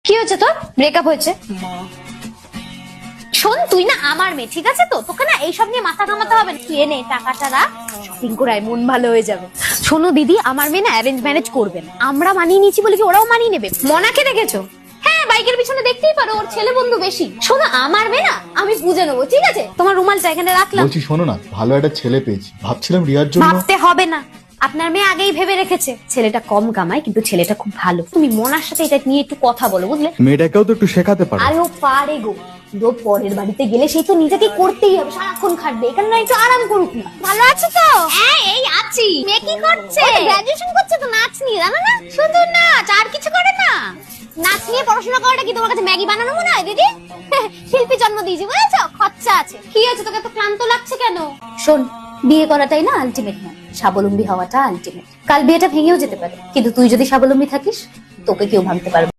কি হয়েছে তোর? ব্রেকআপ হয়েছে? শোন, তুই না আমার মেয়ে, ঠিক আছে? তো তোকে না এইসব নিয়ে মাথা ঘামাতে হবে না। তুই এনে টাকাটা রাখ, শপিং করায় মন ভালো হয়ে যাবে। শোনো দিদি, আমার মেয়ে না অ্যারেঞ্জ ম্যারেজ করবে না। আমরা মানিয়ে নিয়েছি বলে কি ওরাও মানিয়ে নেবে? মনাকে দেখেছো? হ্যাঁ, বাইকের পিছনে দেখতেই পারো, ওর ছেলে বন্ধু বেশি। শোনো, আমার মেয়ে না আমি বুঝে নেবো, ঠিক আছে? তোমার রুমালটা এখানে রাখলাম। বলছি শোনো না, ভালো একটা ছেলে পেয়েছি, ভাবছিলাম রিয়ার জন্য। ভাবতে হবে না, আপনার মেয়ে আগেই ভেবে রেখেছে। ছেলেটা কম কামায় কিন্তু ছেলেটা খুব ভালো। তুমি মনার সাথে এটা নিয়ে একটু কথা বলো, বুঝলে? মেয়েটাকেও তো একটু শেখাতে পারো। আরে ও পারে গো, পুরো পরের বাড়িতে গেলে সেই তো নিজেকে করতেই হবে, সারাক্ষণ খাটবে। এখানে না একটু আরাম করুক না। ভালো আছো তো? হ্যাঁ, এই আছি। মেয়ে কি করছে? গ্রাজুয়েশন করছে তো, নাচ নিয়ে, জানো না? শুধু নাচ, আর কিছু করে না? নাচ নিয়ে পড়াশোনা করাটা কি তোমার কাছে ম্যাগি বানানো মনে হয় দিদি? শিল্পী জন্ম দিয়েছি, বুঝেছো? খরচা আছে। কি হয়েছে, তোকে এত ক্লান্ত লাগছে কেন? শোন, বিয়ে করাটাই না আলটিমেট না, স্বাবলম্বী হওয়াটা আলটিমেট। কাল বিয়েটা ভেঙেও যেতে পারে, কিন্তু তুই যদি স্বাবলম্বী থাকিস, তোকে কেউ ভাঙতে পারবে।